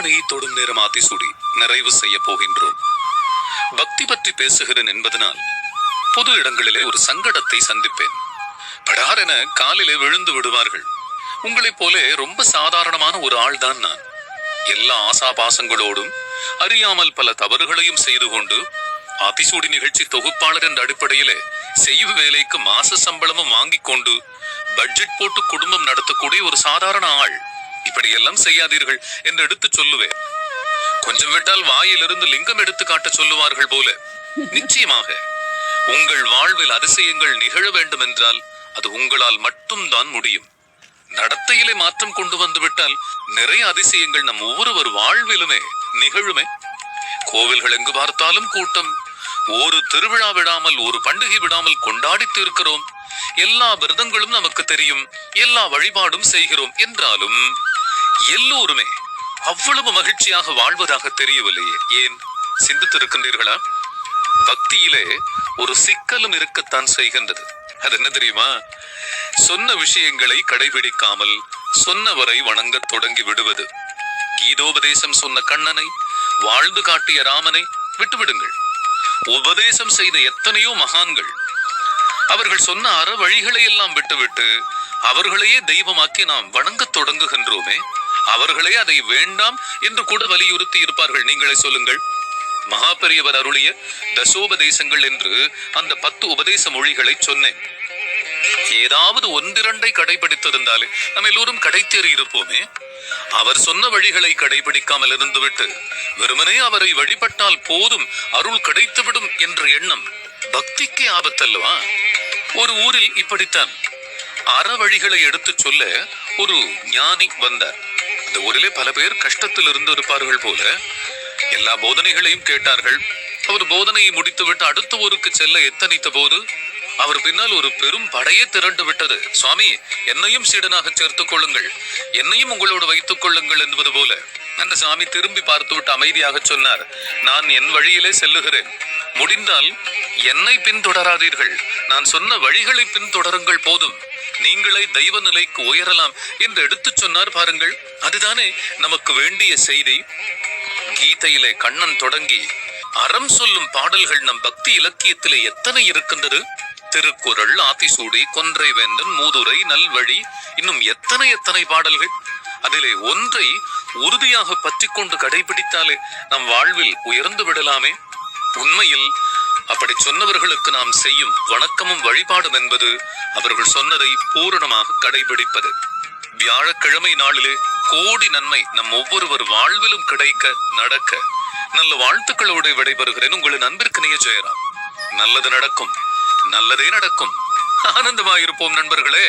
அருள்மனையை தொடும் நேரம் ஆத்திசூடி நிறைவு செய்ய போகின்றோம். பக்தி பற்றி பேசுகிறேன் என்பதனால் பொது இடங்களிலே ஒரு சங்கடத்தை சந்திப்பேன். படாரென காலிலே விழுந்து விடுவார்கள். உங்களைப் போல ரொம்ப சாதாரணமான ஒரு ஆள் தான் நான். எல்லா ஆசாபாசங்களோடும் அறியாமல் பல தவறுகளையும் செய்து கொண்டு ஆத்திசூடி நிகழ்ச்சி தொகுப்பாளர் என்ற அடிப்படையிலே செய்யும் வேலைக்கு மாச சம்பளமும் வாங்கி கொண்டு பட்ஜெட் போட்டு குடும்பம் நடத்தக்கூடிய ஒரு சாதாரண ஆள். இப்படியெல்லாம் செய்யாதீர்கள் என்று எடுத்து சொல்லுவேன். கொஞ்சம் விட்டால் வாயிலிருந்து லிங்கம் எடுத்து காட்ட சொல்லுவார்கள் போல. நிச்சயமாக உங்கள் வாழ்வில் அதிசயங்கள் நிகழ வேண்டும் என்றால் அது உங்களால் மட்டும்தான் முடியும். நடத்தையிலே மாற்றம் கொண்டு வந்து விட்டால் நிறைய அதிசயங்கள் நம் ஒவ்வொருவர் வாழ்விலுமே நிகழுமே. கோவில்கள் எங்கு பார்த்தாலும் கூட்டம். ஒரு திருவிழா விடாமல் ஒரு பண்டிகை விடாமல் கொண்டாடித்து இருக்கிறோம். எல்லா விரதங்களும் நமக்கு தெரியும், எல்லா வழிபாடும் செய்கிறோம். என்றாலும் எல்லோருமே அவ்வளவு மகிழ்ச்சியாக வாழ்வதாக தெரியவில்லையே. ஏன் சிந்தித்திருக்கின்றீர்களா? பக்தியிலே ஒரு சிக்கலும் இருக்கத்தான் செய்கின்றது. அது என்ன தெரியுமா? சொன்ன விஷயங்களை கடைபிடிக்காமல் சொன்னவரை வணங்க தொடங்கி விடுவது. கீதோபதேசம் சொன்ன கண்ணனை, வாழ்ந்து காட்டிய ராமனை விட்டுவிடுங்கள். உபதேசம் செய்த எத்தனையோ மகான்கள் அவர்கள் சொன்ன அற வழிகளை எல்லாம் விட்டுவிட்டு அவர்களையே தெய்வமாக்கி நாம் வணங்க தொடங்குகின்றோமே. அவர்களே அதை வேண்டாம் என்று கூட வலியுறுத்தி இருப்பார்கள். நீங்களே சொல்லுங்கள். மகா பெரியவர் அருளிய தசோபதேசங்கள் என்று அந்த 10 உபதேச மொழிகளை சொன்னேன். ஏதாவது ஒன்றிரண்டை கடைபிடித்திருந்தாலே நம்ம எல்லோரும் கடைத்தேறி இருப்போமே. அவர் சொன்ன வழிகளை கடைபிடிக்காமல் இருந்துவிட்டு வெறுமனே அவரை வழிபட்டால் போதும், அருள் கிடைத்துவிடும் என்ற எண்ணம் பக்திக்கே ஆபத்தல்லவா? ஒரு ஊரில் இப்படித்தான் அற வழிகளை எடுத்து சொல்ல ஒரு ஞானி வந்தார். இந்த ஊரிலே பல பேர் கஷ்டத்தில் இருந்து இருப்பார்கள் போல. எல்லா போதனைகளையும் கேட்டார்கள். அவர் போதனையை முடித்துவிட்டு அடுத்த ஊருக்கு செல்ல எத்தனித்த போது அவர் பின்னால் ஒரு பெரும் படையே திரண்டு விட்டது. சுவாமி, என்னையும் சீடனாக சேர்த்துக் கொள்ளுங்கள், என்னையும் உங்களோடு வைத்துக் கொள்ளுங்கள் என்பது போல. அந்த சாமி திரும்பி பார்த்துவிட்டு அமைதியாக சொன்னார், நான் என் வழியிலே செல்லுகிறேன். முடிந்தால் என்னை பின்தொடராதீர்கள், நான் சொன்ன வழிகளை பின்தொடருங்கள், போதும், நீங்களே தெய்வ நிலைக்கு உயரலாம் என்று எடுத்து சொன்னார். பாருங்கள், அதுதானே நமக்கு வேண்டிய செய்தி. கீதையிலே கண்ணன் தொடங்கி அறம் சொல்லும் பாடல்கள் நம் பக்தி இலக்கியத்திலே எத்தனை இருக்கின்றது. திருக்குறள், ஆத்திசூடி, கொன்றை வேந்தன், மூதுரை, நல்வழி, இன்னும் எத்தனை எத்தனை பாடல்கள். அதிலே ஒன்றை உறுதியாக பற்றி கொண்டு கடைபிடித்தாலே நம் வாழ்வில் உயர்ந்து விடலாமே. உண்மையில் அப்படி சொன்னவர்களுக்கு நாம் செய்யும் வணக்கமும் வழிபாடும் என்பது அவர்கள் சொன்னதை பூரணமாக கடைபிடிப்பது. வியாழக்கிழமை நாளிலே கோடி நன்மை நம் ஒவ்வொருவர் வாழ்விலும் கிடைக்க நடக்க நல்ல வாழ்த்துக்களோடு விடைபெறுகிறேன். உங்களின் அன்பிற்கினிய ஜெயராம். நல்லது நடக்கும், நல்லதே நடக்கும். ஆனந்தமாயிருப்போம் நண்பர்களே.